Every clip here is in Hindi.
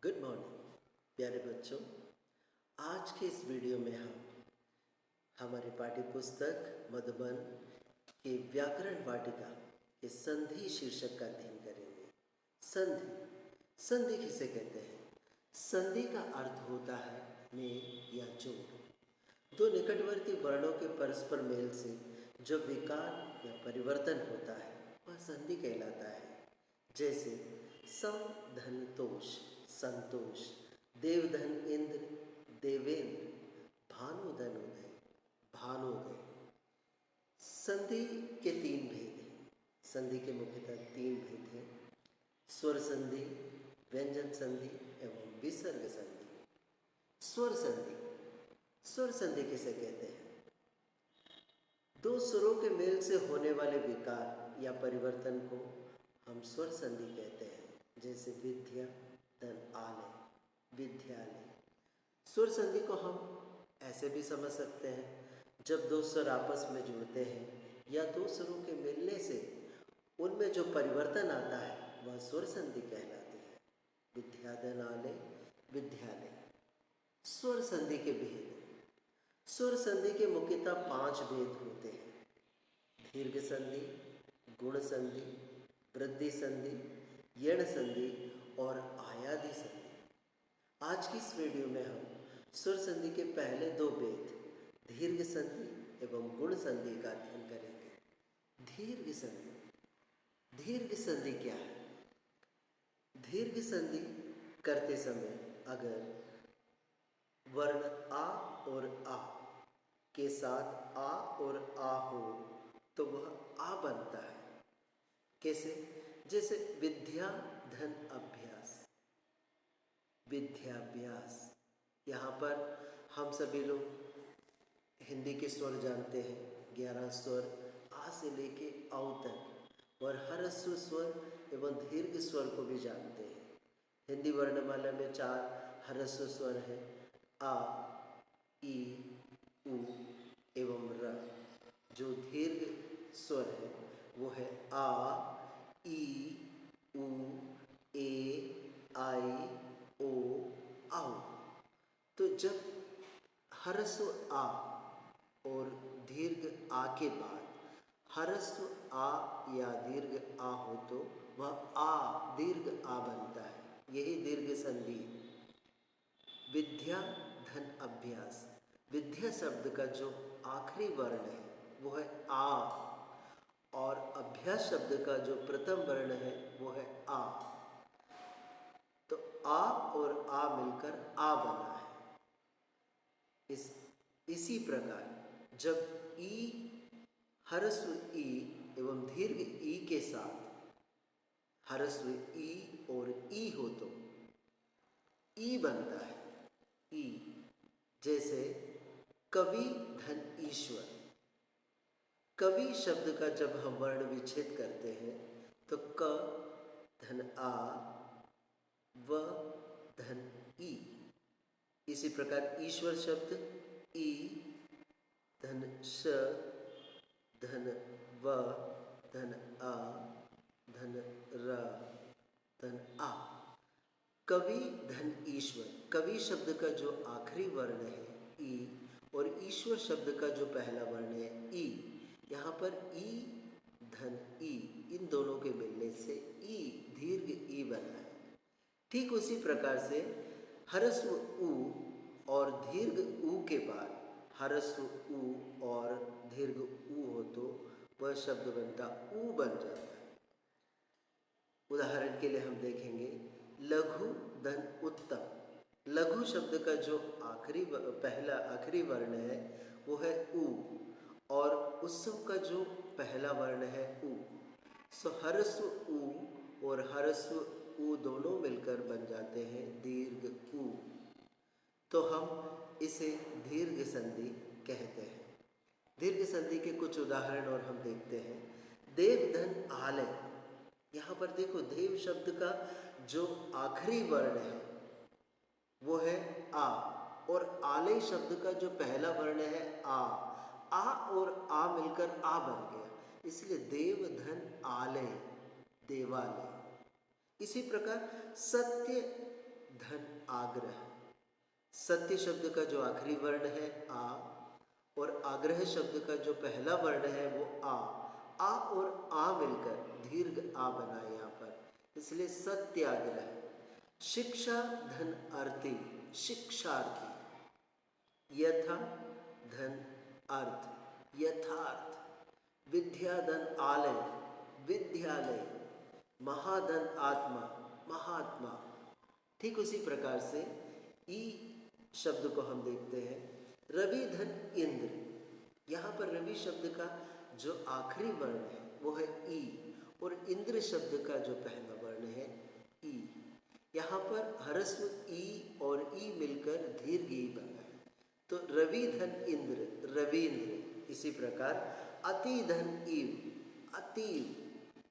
गुड मॉर्निंग प्यारे बच्चों। आज के इस वीडियो में हम हमारी पाठ्य पुस्तक मधुबन के व्याकरण वाटिका के संधि शीर्षक का अध्ययन करेंगे। संधि संधि किसे कहते हैं? संधि का अर्थ होता है मेल या जोड़। दो निकटवर्ती वर्णों के परस्पर मेल से जो विकार या परिवर्तन होता है वह संधि कहलाता है। जैसे सम धन तोष संतोष, देवधन इंद्र देवेंद्र, भानुधन उदय भानुदय। संधि के तीन भेद हैं। संधि के मुख्यतः तीन भेद हैं: स्वर संधि, व्यंजन संधि एवं विसर्ग संधि। स्वर संधि स्वर संधि किसे कहते हैं? दो स्वरों के मेल से होने वाले विकार या परिवर्तन को हम स्वर संधि कहते हैं। जैसे विद्या धन आलय, विद्यालय। स्वर संधि को हम ऐसे भी समझ सकते हैं, जब दो स्वर आपस में जुड़ते हैं या दो स्वरों के मिलने से उनमें जो परिवर्तन आता है वह स्वर संधि कहलाती है। विद्याधन आलय, विद्यालय। स्वर संधि के भेद। स्वर संधि के मुख्यतः 5 भेद होते हैं: दीर्घ संधि, गुण संधि, वृद्धि संधि, यण संधि और आयादी संधि। आज की इस वीडियो में हम स्वर संधि के पहले 2 भेद दीर्घ संधि एवं गुण संधि का अध्ययन करेंगे। दीर्घ संधि। दीर्घ संधि क्या है? दीर्घ संधि करते समय अगर वर्ण आ और आ के साथ आ और आ हो तो वह आ बनता है। कैसे? जैसे विद्या धन अभ्यास, विद्याभ्यास। यहाँ पर हम सभी लोग हिंदी के स्वर जानते हैं, 11 स्वर आ से लेके औ तक, और ह्रस्व स्वर एवं दीर्घ स्वर को भी जानते हैं। हिंदी वर्णमाला में 4 ह्रस्व स्वर हैं: आ, ई, उ एवं र। जो दीर्घ स्वर है वो है आ, ई, उ, ए, आई, ओ, औ। तो जब ह्रस्व आ और दीर्घ आ के बाद ह्रस्व आ या दीर्घ आ हो तो वह आ दीर्घ आ बनता है। यही दीर्घ संधि। विद्या धन अभ्यास। विद्या शब्द का जो आखिरी वर्ण है वो है आ, और अभ्यास शब्द का जो प्रथम वर्ण है वो है आ। तो आ और आ मिलकर आ बना है। इसी प्रकार जब ई, ह्रस्व ई एवं दीर्घ ई के साथ ह्रस्व ई और ई हो तो ई बनता है। ई। जैसे कवि धन ईश्वर। कवि शब्द का जब हम वर्ण विच्छेद करते हैं तो क धन आ, व धन ई। इसी प्रकार ईश्वर शब्द ई धन श धन व धन आ धन र धन आ। कवि धन ईश्वर। कवि शब्द का जो आखिरी वर्ण है ई और ईश्वर शब्द का जो पहला वर्ण है ई, यहाँ पर ई धन ई, इन दोनों के मिलने से ई दीर्घ ई बना है। ठीक उसी प्रकार से ह्रस्व उ और दीर्घ उ के बाद ह्रस्व उ और दीर्घ उ हो तो वह शब्द बनता उ बन जाता है। उदाहरण के लिए हम देखेंगे लघु धन उत्तम। लघु शब्द का जो आखिरी वर्ण है वो है उ, और उत्सव का जो पहला वर्ण है उ। सो ह्रस्व उ और ह्रस्व उ दोनों मिलकर बन जाते हैं दीर्घ उ। तो हम इसे दीर्घ संधि कहते हैं। दीर्घ संधि के कुछ उदाहरण और हम देखते हैं। देव धन आलय। यहाँ पर देखो, देव शब्द का जो आखिरी वर्ण है वो है आ, और आलय शब्द का जो पहला वर्ण है आ और आ मिलकर आ बन गया, इसलिए देव धन आलय, देवालय। इसी प्रकार सत्य धन आग्रह। सत्य शब्द का जो आखिरी वर्ण है आ, और आग्रह शब्द का जो पहला वर्ण है वो आ और आ मिलकर दीर्घ आ बना है यहाँ पर, इसलिए सत्याग्रह। शिक्षा धन अर्थी, शिक्षार्थी। यथा धन अर्थ, यथार्थ। विद्या धन आलय, विद्यालय। महाधन आत्मा, महात्मा। ठीक उसी प्रकार से ई शब्द को हम देखते हैं। रवि धन इंद्र, यहाँ पर रवि शब्द का जो आखिरी वर्ण है वो है ई, और इंद्र शब्द का जो पहला वर्ण है ई। यहाँ पर ह्रस्व ई और ई मिलकर दीर्घ ई बना है, तो रवि धन इंद्र, रवींद्र। इसी प्रकार अति धन ईव, अतीव।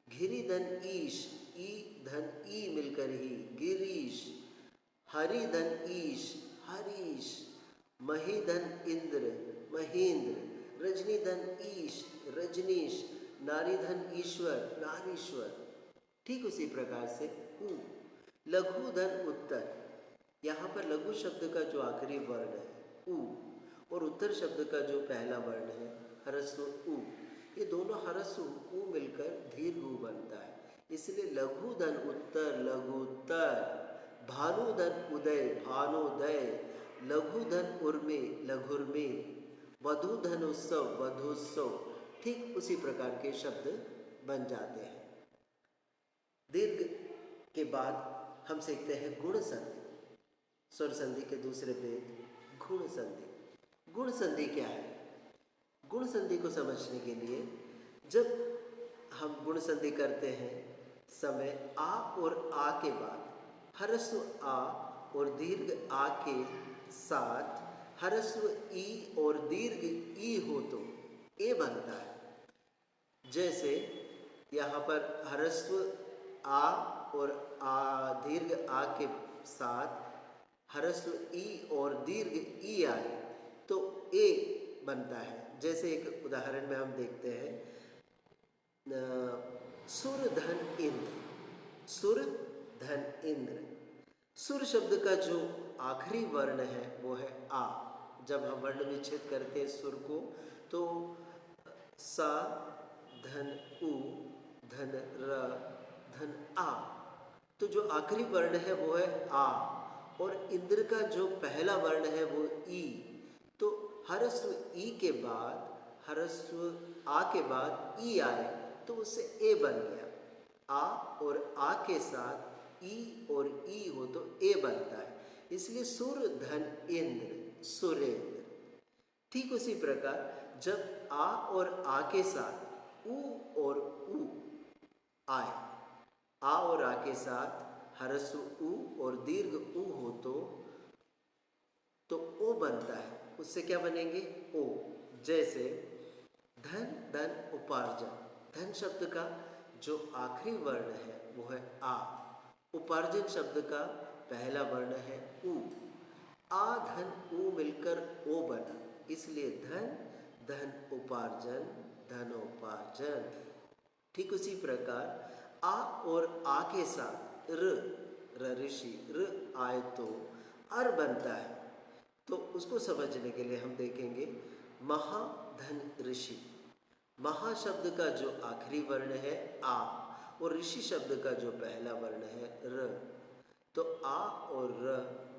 घिरि धन ईश, ई धन ई मिलकर ही गिरीश। हरि धन ईश, हरीश। मही धन इंद्र, महेंद्र। रजनी धन ईश, रजनीश। नारी धन ईश्वर, नारीश्वर। ठीक उसी प्रकार से उ। लघु धन उत्तर, यहाँ पर लघु शब्द का जो आखिरी वर्ण है उ, और उत्तर शब्द का जो पहला वर्ण है ह्रस्व उ, ये दोनों ह्रस्व उ मिलकर दीर्घ उ बनता है, इसलिए लघु धन उत्तर, लघुत्तर। भानु धन उदय, भानुदय। लघु धन उर्मी, लघुर्मी। वधु धन उत्सव, वधुत्सव। ठीक उसी प्रकार के शब्द बन जाते हैं। दीर्घ के बाद हम सीखते हैं गुण संधि। स्वर संधि के दूसरे भेद गुण संधि। गुण संधि क्या है? गुण संधि को समझने के लिए जब हम गुण संधि करते हैं समय आ और आ के बाद ह्रस्व आ और दीर्घ आ के साथ ह्रस्व ई और दीर्घ ई हो तो ए बनता है। जैसे यहाँ पर ह्रस्व आ और दीर्घ आ के साथ ह्रस्व ई और दीर्घ ई आए तो ए बनता है। जैसे एक उदाहरण में हम देखते हैं सुर धन इंद्र, सुर धन इंद्र। सुर शब्द का जो आखिरी वर्ण है वो है आ। जब हम वर्ण विच्छेद करते हैं सुर को तो सा धन उ धन र धन आ, तो जो आखिरी वर्ण है वो है आ, और इंद्र का जो पहला वर्ण है वो ई। तो ह्रस्व ई के बाद ह्रस्व आ के बाद ई आए तो उससे ए बन गया। आ और आ के साथ ई और ई हो तो ए बनता है, इसलिए सुर धन इंद्र, सुरेंद्र। ठीक उसी प्रकार जब आ और आ के साथ उ और उ आए, आ और आ के साथ ह्रस्व उ और दीर्घ उ हो तो ओ बनता है, उससे क्या बनेंगे ओ। जैसे धन धन उपार्जन। धन शब्द का जो आखिरी वर्ण है वो है आ, उपार्जन शब्द का पहला वर्ण है उ। आ धन उ मिलकर ओ बना, इसलिए धन धन उपार्जन, धनोपार्जन। ठीक उसी प्रकार आ और आ के साथ र ऋषि र आए तो अर बनता है। तो उसको समझने के लिए हम देखेंगे महाधन ऋषि। महा शब्द का जो आखिरी वर्ण है आ और ऋषि शब्द का जो पहला वर्ण है र, तो आ और र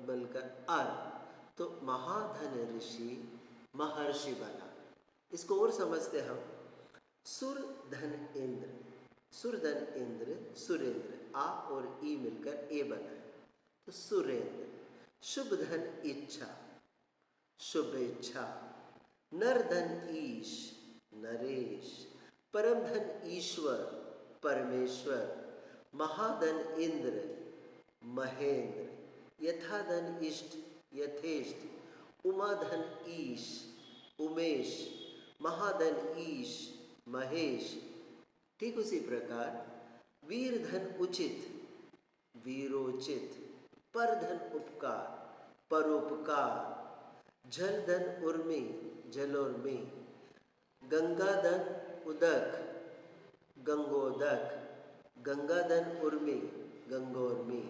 मिलकर अर, तो महाधन ऋषि महर्षि बना। इसको और समझते हम सुर धन इंद्र, सुर धन इंद्र सुरेंद्र, आ और ई मिलकर ए बना है तो सुरेंद्र। शुभ धन इच्छा, शुभेच्छा। नर धन ईश, नरेश। परम धन ईश्वर, परमेश्वर। महाधन इंद्र, महेंद्र। यथा धन इष्ट, यथेष्ट। उमा धन ईश, उमेश। महाधन ईश, महेश। ठीक उसी प्रकार वीर धन उचित, वीरोचित। पर धन उपकार, परोपकार। जल धन उर्मी, जलोर्मी। गंगा धन उदक, गंगोदक। गंगा धन उर्मी, गंगोर्मी।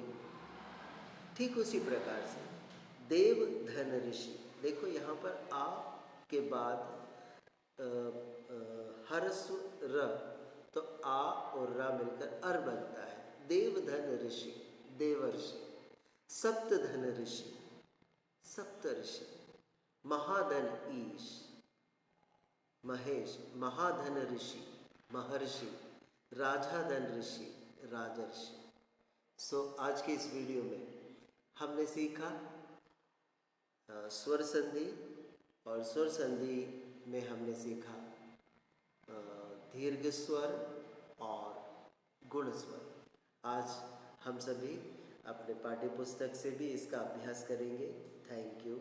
ठीक उसी प्रकार से देव धन ऋषि, देखो यहाँ पर आ के बाद हरस्व र, तो आ और रा मिलकर अर बनता है। देव धन ऋषि, देवर्षि। सप्त धन ऋषि, सप्तऋषि। महाधन ईश, महेश। महाधन ऋषि, महर्षि। राजाधन ऋषि, राजर्षि। आज के इस वीडियो में हमने सीखा स्वर संधि, और स्वर संधि में हमने सीखा दीर्घ स्वर और गुण स्वर। आज हम सभी अपने पाठ्य पुस्तक से भी इसका अभ्यास करेंगे। Thank you.